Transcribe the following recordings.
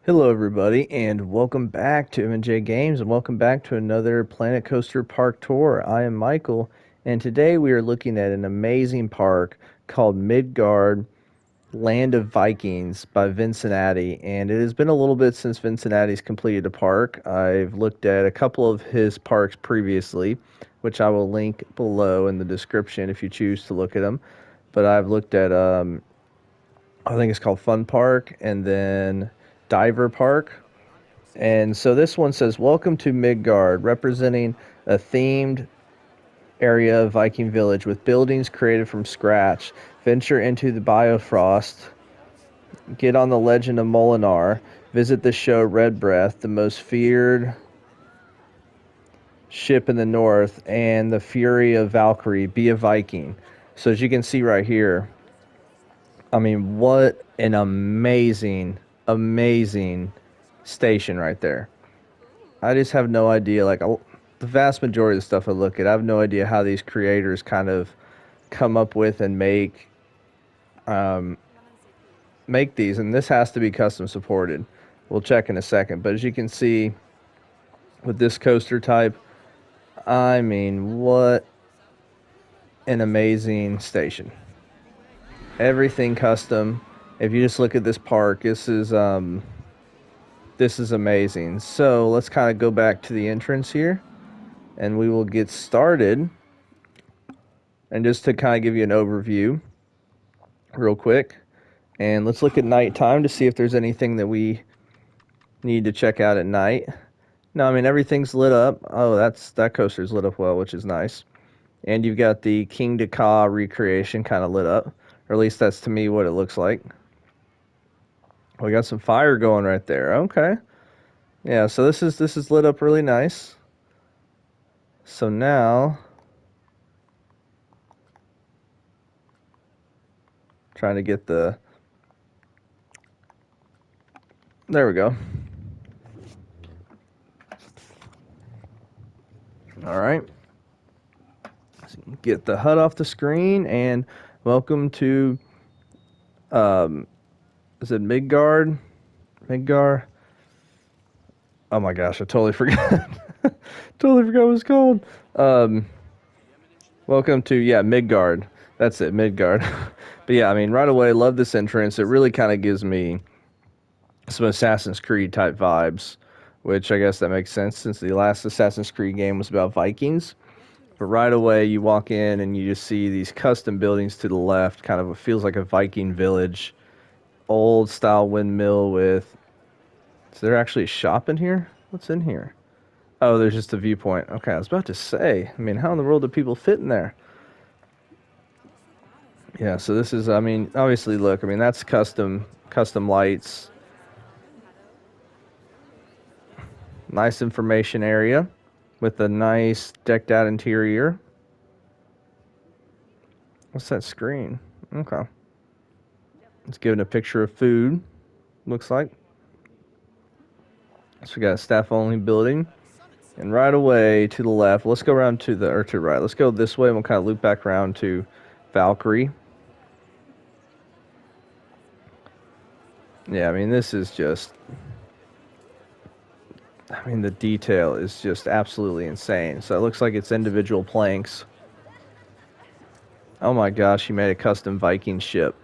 Hello, everybody, and welcome back to M&J Games, and welcome back to another Planet Coaster Park tour. I am Michael, and today we are looking at an amazing park called Midgard Land of Vikings by Vincinnati, and it has been a little bit since Vincinnati's completed a park. I've looked at a couple of his parks previously, which I will link below in the description if you choose to look at them. But I've looked at, I think it's called Fun Park, and then Diver Park. And so this one says, "Welcome to Midgard, representing a themed area of Viking village with buildings created from scratch. Venture into the Biofrost, get on the Legend of Molinar, visit the show Red Breath, the most feared ship in the north, and the Fury of Valkyrie. Be a Viking." So as you can see right here, I mean, what an amazing station right there. I just have no idea. The vast majority of the stuff I look at, I have no idea how these creators kind of come up with and um, make these. And this has to be custom supported. We'll check in a second. But as you can see with this coaster type, I mean, what an amazing station. Everything custom. If you just look at this park, this is amazing. So let's kind of go back to the entrance here, and we will get started. And just to kind of give you an overview, real quick, and let's look at nighttime to see if there's anything that we need to check out at night. No, I mean everything's lit up. Oh, that coaster's lit up well, which is nice. And you've got the King Ka recreation kind of lit up, or at least that's to me what it looks like. We got some fire going right there. Okay, yeah. So this is lit up really nice. So now, trying to get the. There we go. All right. Get the HUD off the screen, and welcome to is it Midgard? Midgard? Oh my gosh, I totally forgot. Totally forgot what it's called. Um, welcome to Midgard. That's it, Midgard. But yeah, I mean, right away, love this entrance. It really kind of gives me some Assassin's Creed type vibes, which I guess that makes sense since the last Assassin's Creed game was about Vikings. But right away, you walk in and you just see these custom buildings to the left, kind of it feels like a Viking village, old style windmill with. Is there actually a shop in here? What's in here? Oh, there's just a viewpoint. Okay, I was about to say. I mean, how in the world do people fit in there? Yeah, so this is. I mean, obviously, look. I mean, that's custom lights. Nice information area with a nice decked out interior. What's that screen? Okay, it's giving a picture of food. Looks like. So we got a staff only building. And right away to the left, let's go around to the right. Let's go this way and we'll kind of loop back around to Valkyrie. Yeah, I mean, this is just. I mean, the detail is just absolutely insane. So it looks like it's individual planks. Oh my gosh, he made a custom Viking ship.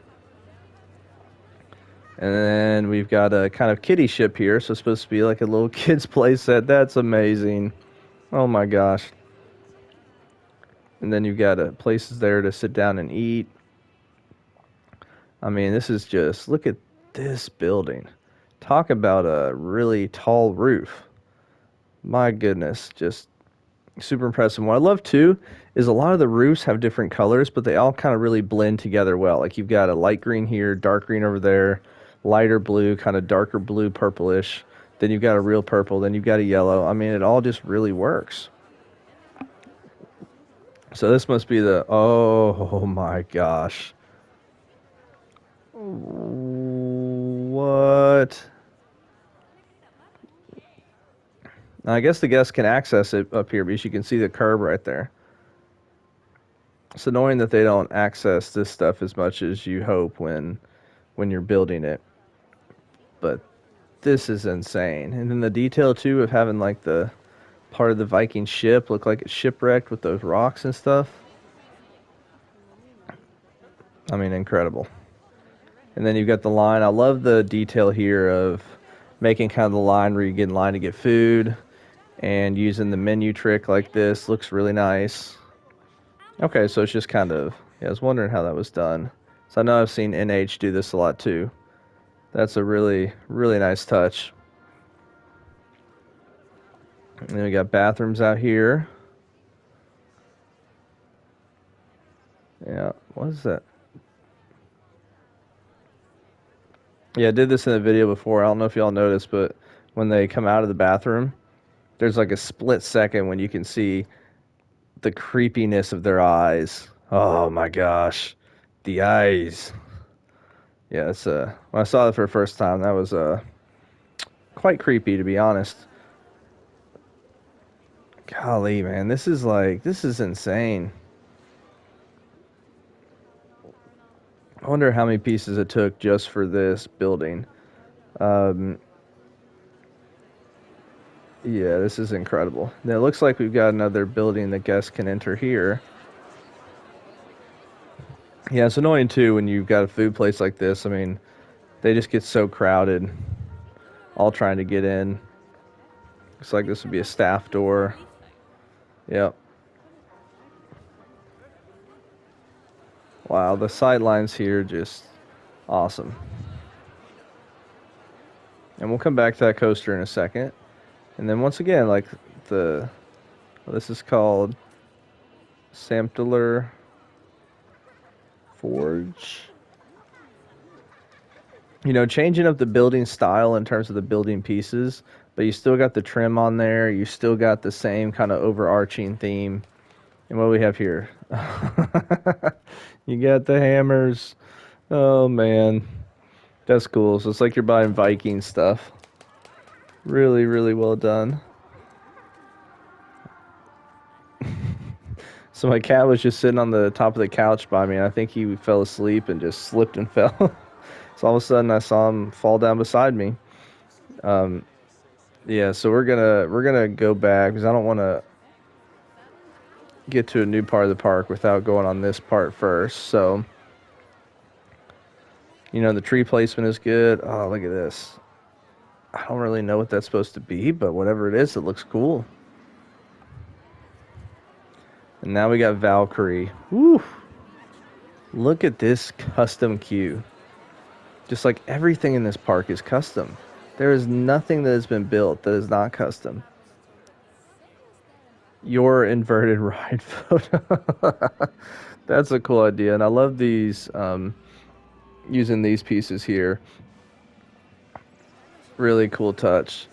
And then we've got a kind of kiddie ship here. So it's supposed to be like a little kid's play set. That's amazing. Oh my gosh. And then you've got places there to sit down and eat. I mean, this is just, look at this building. Talk about a really tall roof. My goodness, just super impressive. What I love too is a lot of the roofs have different colors, but they all kind of really blend together well. Like you've got a light green here, dark green over there, lighter blue, kind of darker blue, purplish. Then you've got a real purple, then you've got a yellow. I mean, it all just really works. So this must be the, oh my gosh. What? Now, I guess the guests can access it up here because you can see the curb right there. It's annoying that they don't access this stuff as much as you hope when you're building it. But This is insane. And then the detail too of having like the part of the Viking ship look like it's shipwrecked with those rocks and stuff. I mean, incredible. And then you've got the line. I love the detail here of making kind of the line where you get in line to get food and using the menu trick like this. Looks really nice. Okay, so it's just kind of, yeah, I was wondering how that was done. So I know I've seen NH do this a lot too. That's a really, really nice touch. And then we got bathrooms out here. Yeah, what is that? Yeah, I did this in a video before. I don't know if y'all noticed, but when they come out of the bathroom, there's like a split second when you can see the creepiness of their eyes. Oh my gosh. The eyes. Yeah, it's when I saw it for the first time, that was quite creepy to be honest. Golly, man, this is insane. I wonder how many pieces it took just for this building. Um, yeah, this is incredible. Now it looks like we've got another building that guests can enter here. Yeah, it's annoying too when you've got a food place like this. I mean, they just get so crowded, all trying to get in. Looks like this would be a staff door. Yep. Wow, the sidelines here just awesome. And we'll come back to that coaster in a second. And then once again, like the this is called Sampler Forge. You know, changing up the building style in terms of the building pieces, but you still got the trim on there. You still got the same kind of overarching theme. And what do we have here? You got the hammers. Oh man, that's cool. So it's like you're buying Viking stuff. Really, really well done. So my cat was just sitting on the top of the couch by me, and I think he fell asleep and just slipped and fell. So all of a sudden, I saw him fall down beside me. Um, yeah, so we're gonna go back because I don't want to get to a new part of the park without going on this part first. So, you know, the tree placement is good. Oh, look at this. I don't really know what that's supposed to be, but whatever it is, it looks cool. And now we got Valkyrie. Woo! Look at this custom queue. Just like everything in this park is custom. There is nothing that has been built that is not custom. Your inverted ride photo. That's a cool idea. And I love these, using these pieces here. Really cool touch.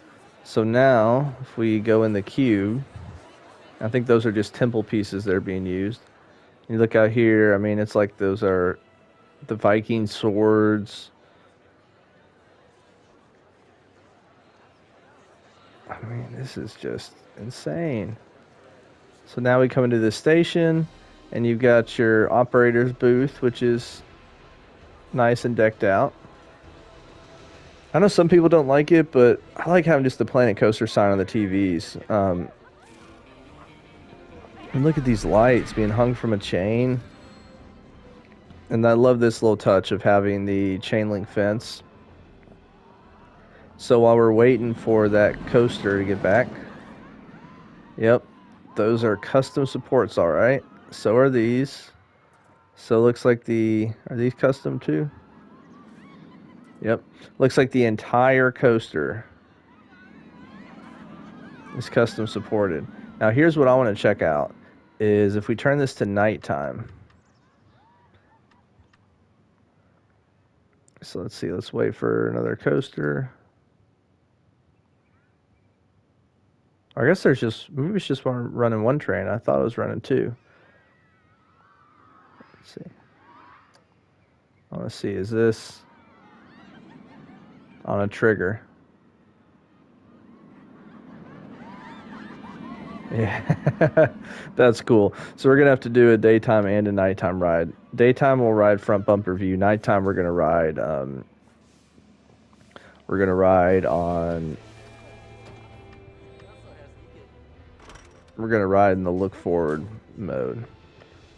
So now, if we go in the queue, I think those are just temple pieces that are being used. You look out here, I mean, it's like those are the Viking swords. I mean, this is just insane. So now we come into the station, and you've got your operator's booth, which is nice and decked out. I know some people don't like it, but I like having just the Planet Coaster sign on the TVs. And look at these lights being hung from a chain. And I love this little touch of having the chain link fence. So while we're waiting for that coaster to get back, yep, those are custom supports, all right. So are these. So it looks like are these custom too? Yep. Looks like the entire coaster is custom supported. Now here's what I want to check out is if we turn this to nighttime. So let's see, let's wait for another coaster. I guess there's just, maybe it's just running one train. I thought it was running two. Let's see. I want to see, is this on a trigger? Yeah, that's cool. So we're gonna have to do a daytime and a nighttime ride. Daytime we'll ride front bumper view. Nighttime we're gonna ride We're gonna ride on. We're gonna ride in the look forward mode. Would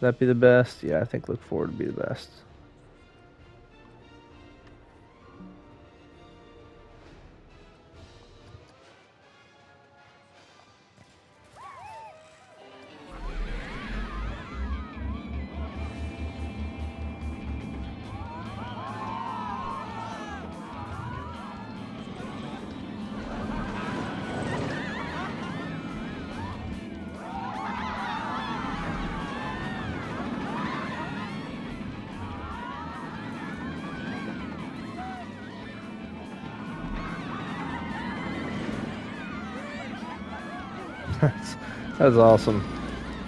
that be the best? Yeah, I think look forward would be the best. That's awesome.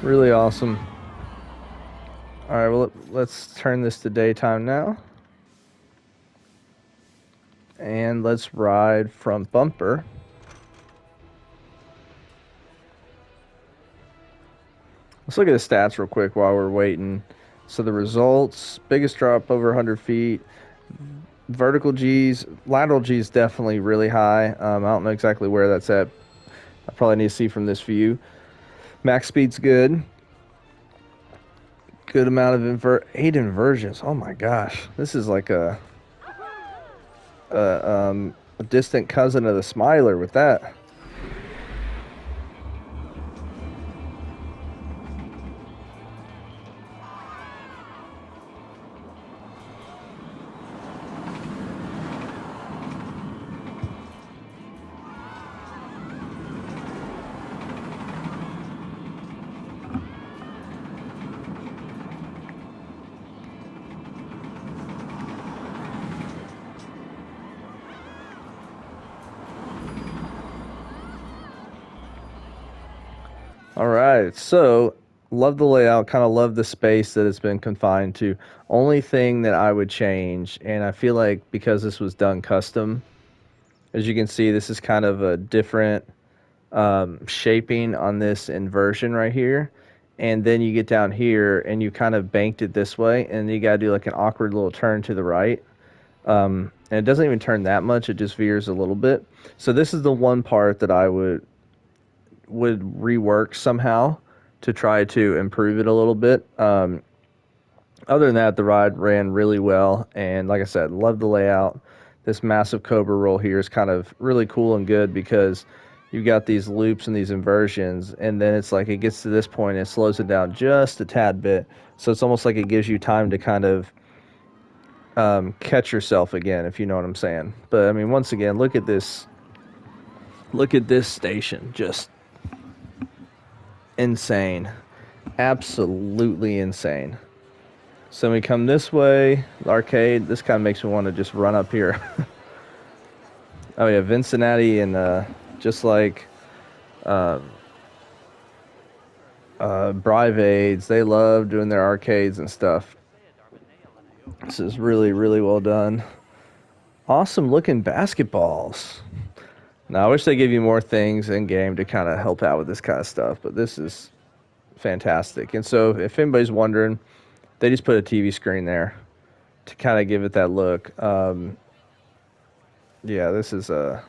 Really awesome. All right, well, let's turn this to daytime now. And let's ride front bumper. Let's look at the stats real quick while we're waiting. So the results, biggest drop over 100 feet. Vertical G's, lateral G's definitely really high. I don't know exactly where that's at. I probably need to see from this view. Max speed's good. Good amount of 8 inversions. Oh my gosh, this is like a distant cousin of the Smiler with that. All right, so love the layout, kind of love the space that it's been confined to. Only thing that I would change, and I feel like because this was done custom, as you can see, this is kind of a different shaping on this inversion right here. And then you get down here and you kind of banked it this way, and you got to do like an awkward little turn to the right. And it doesn't even turn that much; it just veers a little bit. So this is the one part that I would rework somehow to try to improve it a little bit. Other than that, the ride ran really well, and like I said, love the layout. This massive Cobra roll here is kind of really cool and good because you got these loops and these inversions, and then it's like it gets to this point and it slows it down just a tad bit. So it's almost like it gives you time to kind of catch yourself again, if you know what I'm saying. But I mean, once again, look at this. Look at this station, just insane, absolutely insane. So we come this way, the arcade. This kind of makes me want to just run up here. Oh yeah, Cincinnati and just like uh, Brivades, they love doing their arcades and stuff. This is really, really well done. Awesome looking basketballs. Now I wish they gave you more things in game to kind of help out with this kind of stuff, but this is fantastic. And so if anybody's wondering, they just put a TV screen there to kind of give it that look. Yeah, this is a.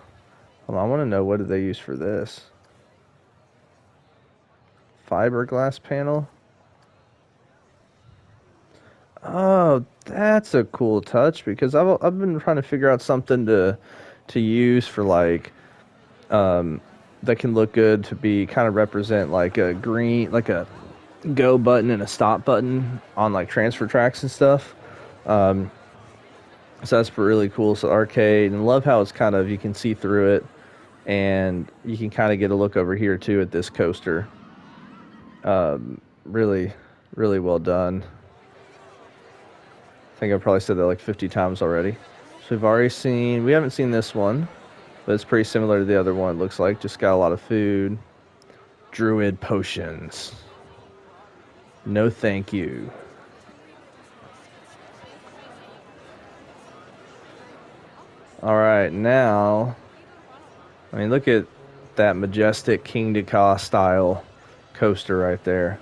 Hold on, I want to know what did they use for this? Fiberglass panel. Oh, that's a cool touch because I've been trying to figure out something to use for like that can look good to be kind of represent like a green like a go button and a stop button on like transfer tracks and stuff. Um, so that's really cool. So arcade, and love how it's kind of you can see through it, and you can kind of get a look over here too at this coaster. Really, really well done. I think I've probably said that like 50 times already. So we've already seen, we haven't seen this one, but it's pretty similar to the other one, it looks like. Just got a lot of food. Druid potions. No thank you. All right, now, I mean, look at that majestic King Deca style coaster right there.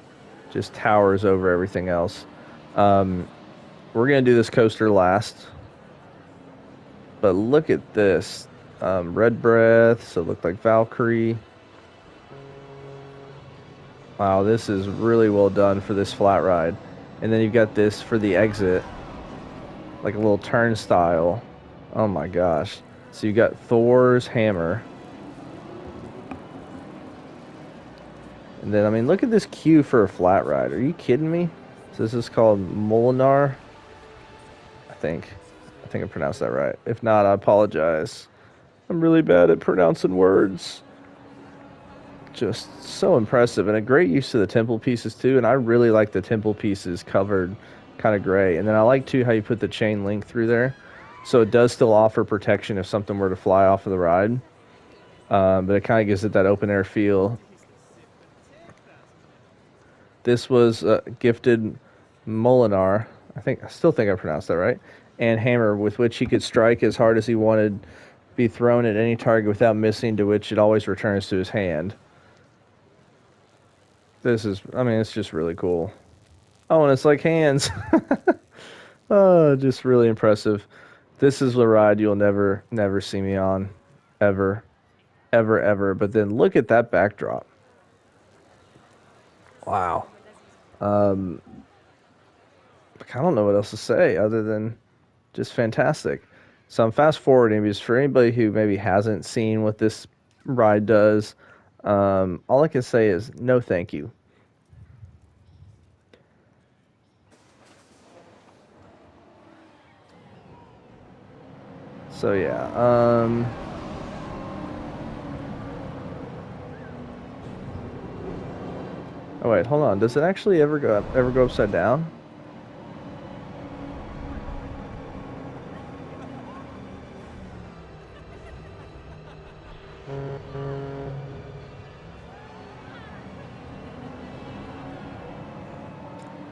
Just towers over everything else. We're going to do this coaster last. But look at this. Red breath, so it looked like Valkyrie. Wow, this is really well done for this flat ride. And then you've got this for the exit, like a little turnstile. Oh my gosh. So you got Thor's hammer. And then, I mean, look at this queue for a flat ride. Are you kidding me? So this is called Molinar, I think. I think I pronounced that right. If not, I apologize. I'm really bad at pronouncing words. Just so impressive, and a great use of the temple pieces too. And I really like the temple pieces covered kind of gray. And then I like too how you put the chain link through there, so it does still offer protection if something were to fly off of the ride. But it kind of gives it that open air feel. This was gifted Molinar. I still think I pronounced that right. And hammer with which he could strike as hard as he wanted, be thrown at any target without missing, to which it always returns to his hand. This is, I mean, it's just really cool. Oh, and it's like hands. Oh, just really impressive. This is a ride you'll never see me on, ever, ever. But then look at that backdrop. Wow. Um, I don't know what else to say other than just fantastic. So I'm fast forwarding because for anybody who maybe hasn't seen what this ride does, all I can say is no, thank you. So yeah. Oh wait, hold on. Does it actually ever go upside down?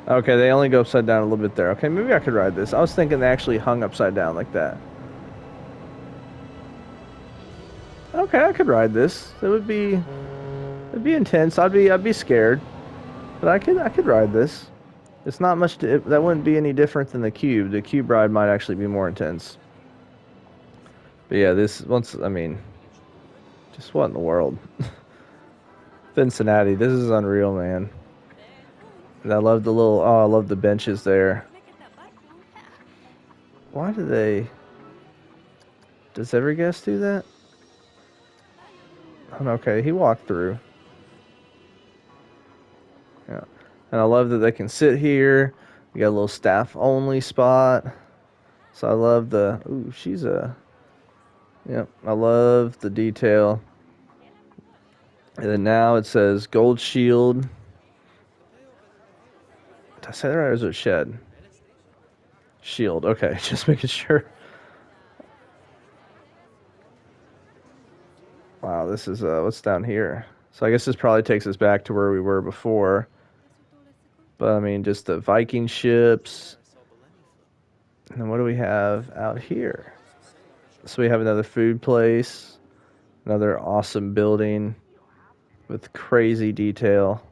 Okay, they only go upside down a little bit there. Okay, maybe I could ride this. I was thinking they actually hung upside down like that. Okay, I could ride this. It'd be intense. I'd be scared, but I could ride this. It's not much that wouldn't be any different than the cube. The cube ride might actually be more intense. But yeah, this once I mean, just what in the world? Cincinnati, this is unreal, man. And I love the little I love the benches there. Why do they does every guest do that? Okay, he walked through. Yeah. And I love that they can sit here. You got a little staff only spot. So I love the ooh, she's a yep, I love the detail. And then now it says gold shield. Did I say that right or is it shed? Shield. Okay, just making sure. Wow, this is what's down here. So I guess this probably takes us back to where we were before. But I mean, just the Viking ships. And then what do we have out here? So we have another food place, another awesome building with crazy detail.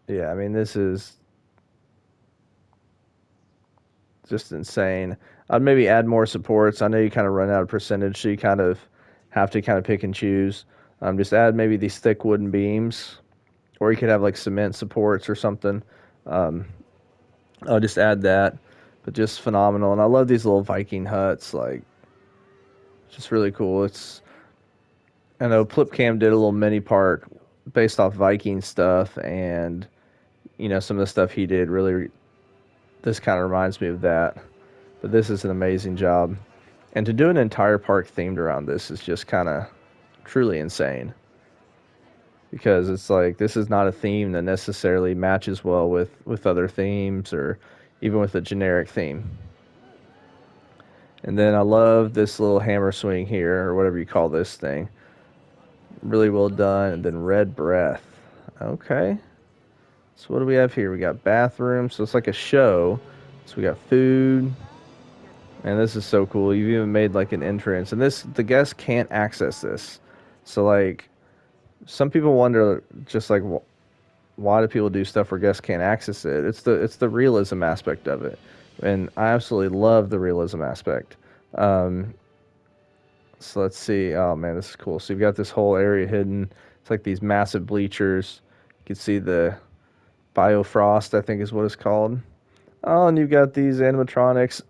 Yeah, I mean, this is just insane. I'd maybe add more supports. I know you kind of run out of percentage, so you kind of have to kind of pick and choose. Just add maybe these thick wooden beams, or you could have like cement supports or something. Um, I'll just add that, but just phenomenal. And I love these little Viking huts, like just really cool. I know Plipcam did a little mini park based off Viking stuff, and some of the stuff he did really. This kind of reminds me of that, but this is an amazing job. And to do an entire park themed around this is just kind of truly insane because it's like this is not a theme that necessarily matches well with other themes or even with a generic theme. And then I love this little hammer swing here or whatever you call this thing. Really well done. And then red breath. Okay. So what do we have here? We got bathrooms. So it's like a show. So we got food. And this is so cool. You've even made like an entrance. And the guests can't access this. So like some people wonder just like why do people do stuff where guests can't access it? It's the realism aspect of it. and I absolutely love the realism aspect. Um, so let's see. Oh man, this is cool. So you've got this whole area hidden. It's like these massive bleachers. You can see the biofrost, I think is what it's called. Oh, and you've got these animatronics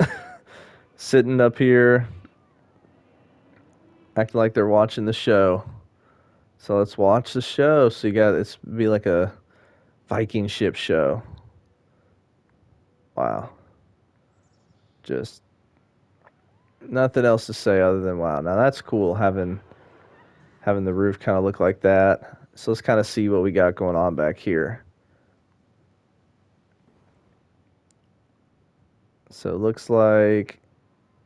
sitting up here, acting like they're watching the show. So let's watch the show. So you got it's be like a Viking ship show. Wow, just nothing else to say other than wow. Now that's cool having the roof kind of look like that. So let's kind of see what we got going on back here. So it looks like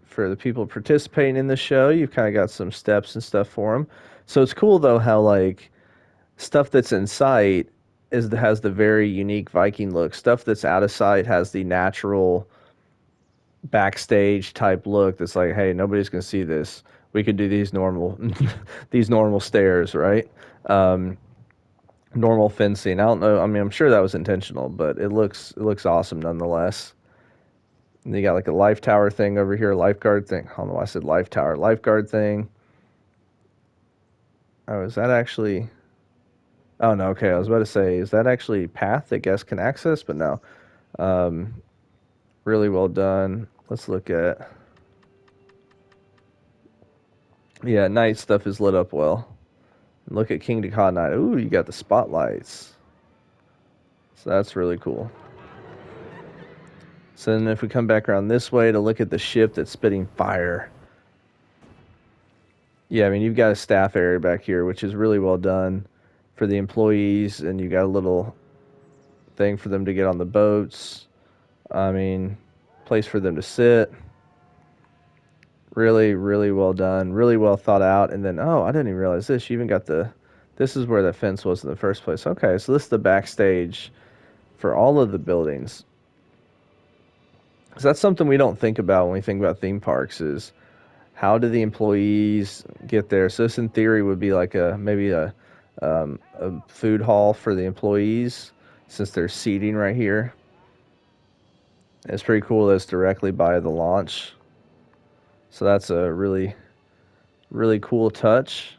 for the people participating in the show, you've kind of got some steps and stuff for them. So it's cool though how like stuff that's in sight has the very unique Viking look. Stuff that's out of sight has the natural backstage type look. That's like, hey, nobody's gonna see this. We could do these normal these normal stairs, right? Um, Normal fencing. I don't know. I mean, I'm sure that was intentional, but it looks awesome nonetheless. And you got like a life tower thing over here, lifeguard thing. I don't know why I said life tower, lifeguard thing. Oh, is that actually? Oh no, okay. I was about to say, is that actually path that guests can access? But no. Um, really well done. Let's look at. Yeah, night stuff is lit up well. Look at King Dakar Night. Ooh, you got the spotlights. So that's really cool. So then if we come back around this way to look at the ship that's spitting fire. Yeah, I mean, you've got a staff area back here, which is really well done for the employees, and you got a little thing for them to get on the boats. I mean, place for them to sit. Really, really well done. Really well thought out. And then, oh, I didn't even realize this. You even got the. This is where the fence was in the first place. Okay, so this is the backstage for all of the buildings. So that's something we don't think about when we think about theme parks is how do the employees get there? So this in theory would be like a maybe a food hall for the employees since there's seating right here. It's pretty cool that it's directly by the launch. So that's a really, really cool touch.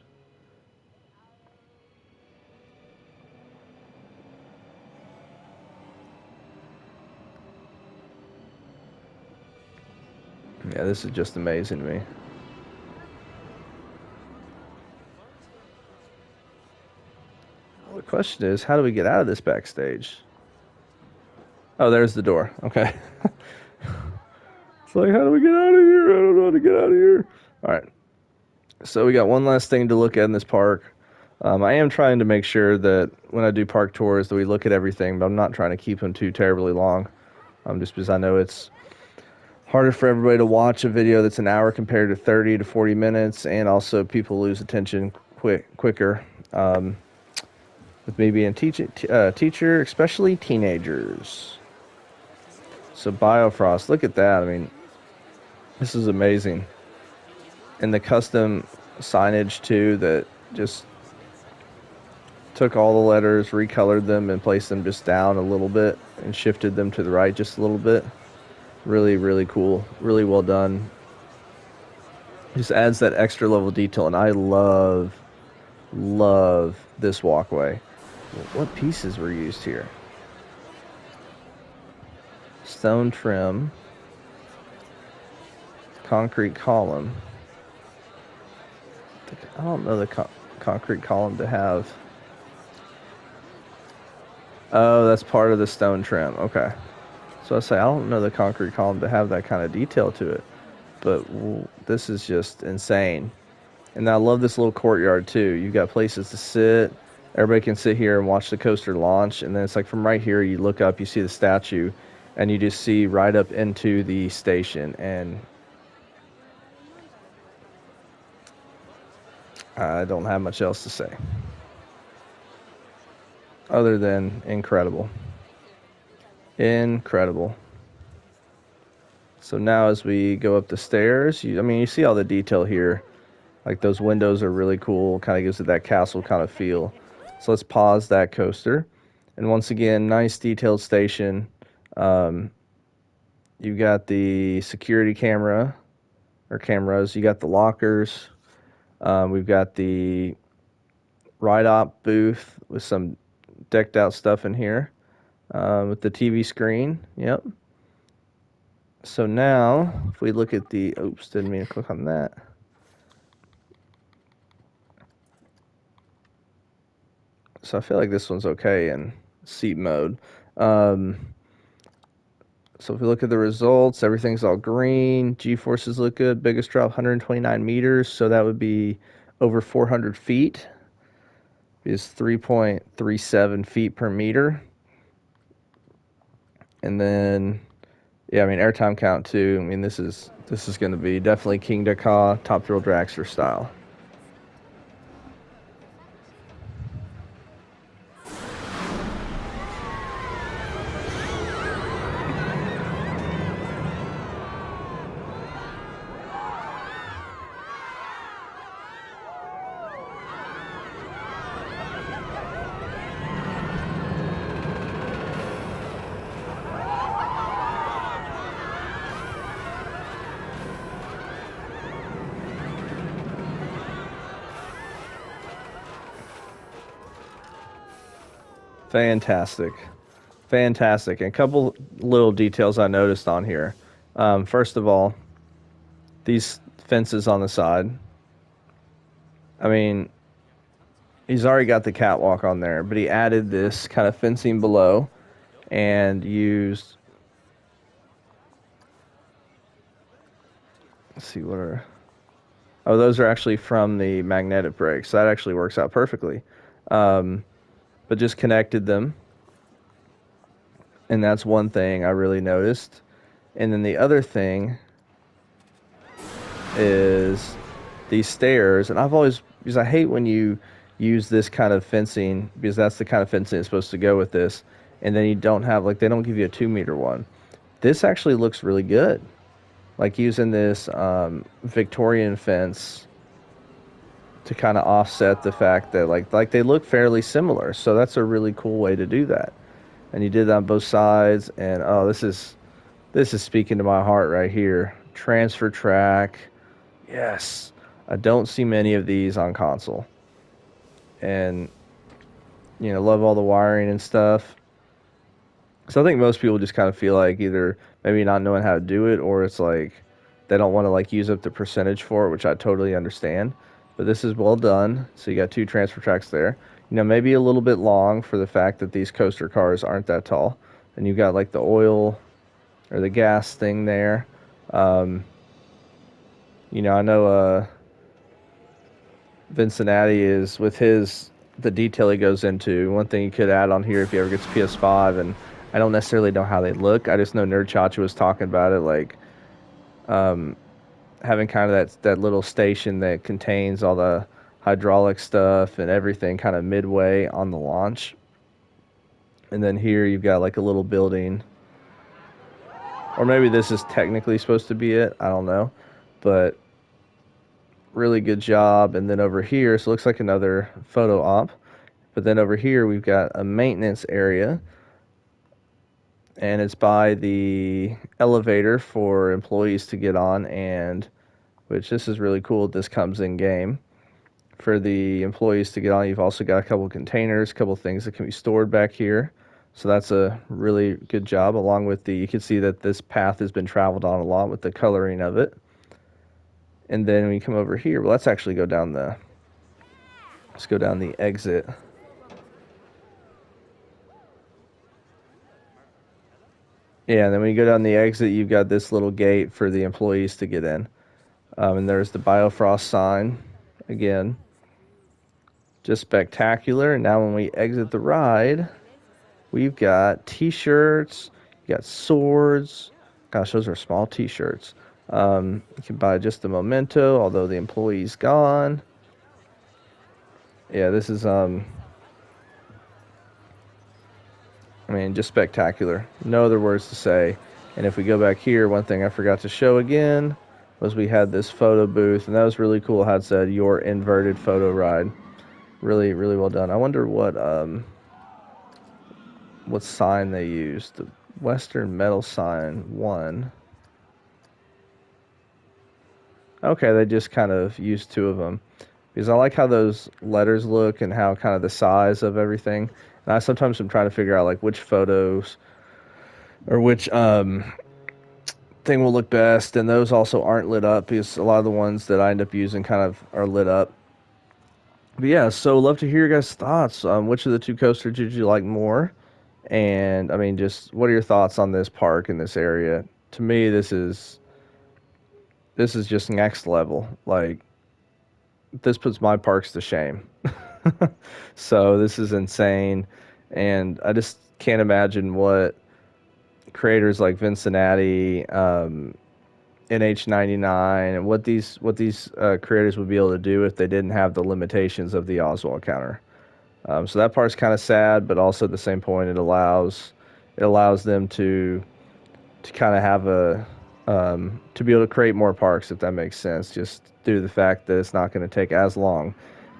Yeah, this is just amazing to me. Well, the question is, how do we get out of this backstage? Oh, there's the door. Okay. It's like, how do we get out of here? I don't know how to get out of here. All right. So we got one last thing to look at in this park. I am trying to make sure that when I do park tours that we look at everything, but I'm not trying to keep them too terribly long. Just because I know it's harder for everybody to watch a video that's an hour compared to 30 to 40 minutes, and also people lose attention quicker. With me being a teacher, especially teenagers. So Biofrost, look at that. I mean, this is amazing. And the custom signage too that just took all the letters, recolored them, and placed them just down a little bit and shifted them to the right just a little bit. Really, really cool. Really well done. Just adds that extra level of detail, and I love this walkway. What pieces were used here? Stone trim, concrete column. I don't know the concrete column to have. Oh, that's part of the stone trim. Okay. So I say I don't know the concrete column to have that kind of detail to it, but this is just insane. And I love this little courtyard too. You've got places to sit. Everybody can sit here and watch the coaster launch, and then it's like from right here you look up, you see the statue, and you just see right up into the station. And I don't have much else to say other than incredible. Incredible. So now as we go up the stairs, I mean, you see all the detail here. Like those windows are really cool. Kind of gives it that castle kind of feel. So let's pause that coaster. And once again, nice detailed station. Um, You got the security camera or cameras. You got the lockers. We've got the ride op booth with some decked out stuff in here with the TV screen. Yep. So now, if we look at the, oops, didn't mean to click on that. So I feel like this one's okay in seat mode. So if we look at the results, everything's all green. G-forces look good. Biggest drop, 129 meters. So that would be over 400 feet. Is 3.37 feet per meter. And then, yeah, I mean airtime count too. I mean this is going to be definitely King Dakar Top Thrill Dragster style. Fantastic. Fantastic. And a couple little details I noticed on here. First of all, these fences on the side. I mean, he's already got the catwalk on there, but he added this kind of fencing below and used. Let's see what are. Oh, those are actually from the magnetic brakes. So that actually works out perfectly. But just connected them. And that's one thing I really noticed. And then the other thing is these stairs. And I've always, because I hate when you use this kind of fencing, because that's the kind of fencing that's supposed to go with this. And then you don't have, like, they don't give you a 2 meter one. This actually looks really good. Like using this Victorian fence to kind of offset the fact that like they look fairly similar. So that's a really cool way to do that. And you did that on both sides. And oh, this is speaking to my heart right here. Transfer track. Yes. I don't see many of these on console. And love all the wiring and stuff. So I think most people just kind of feel like either maybe not knowing how to do it, or it's like they don't want to like use up the percentage for it, which I totally understand. But this is well done. So you got two transfer tracks there. Maybe a little bit long for the fact that these coaster cars aren't that tall. And you've got like the oil or the gas thing there. Um, I know Vincinnati is with his the detail he goes into. One thing you could add on here if he ever gets PS5, and I don't necessarily know how they look. I just know Nerd Chacha was talking about it, like having kind of that little station that contains all the hydraulic stuff and everything kind of midway on the launch. And then here you've got like a little building, or maybe this is technically supposed to be it. I don't know, but really good job. And then over here, so it looks like another photo op. But then over here, we've got a maintenance area, and it's by the elevator for employees to get on, and which this is really cool. This comes in game for the employees to get on. You've also got a couple containers, a couple things that can be stored back here. So that's a really good job, along with you can see that this path has been traveled on a lot with the coloring of it. And then when you come over here, well, let's actually go down let's go down the exit. Yeah, and then when you go down the exit, you've got this little gate for the employees to get in. And there's the Biofrost sign again. Just spectacular. And now when we exit the ride, we've got t-shirts, you got swords. Gosh, those are small t-shirts. You can buy just a memento, although the employee's gone. Yeah, this is I mean, just spectacular. No other words to say. And if we go back here, one thing I forgot to show again was we had this photo booth, and that was really cool how it said your inverted photo ride. Really, really well done. I wonder what sign they used. Western Metal Sign 1. Okay, they just kind of used two of them. Because I like how those letters look and how kind of the size of everything. And I sometimes am trying to figure out like which photos or which thing will look best. And those also aren't lit up because a lot of the ones that I end up using kind of are lit up. But yeah, so love to hear your guys' thoughts. Which of the two coasters did you like more? And I mean, just what are your thoughts on this park in this area? To me, this is just next level. Like this puts my parks to shame. So this is insane, and I just can't imagine what creators like Cincinnati, NH99, and what these creators would be able to do if they didn't have the limitations of the Oswald counter. So that part's kind of sad, but also at the same point, it allows them to kind of have a to be able to create more parks, if that makes sense, just due to the fact that it's not going to take as long.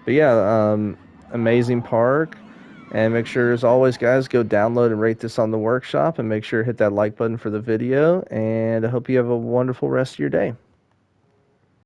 But yeah, amazing park. And make sure, as always, guys, go download and rate this on the workshop, and make sure to hit that like button for the video. And I hope you have a wonderful rest of your day.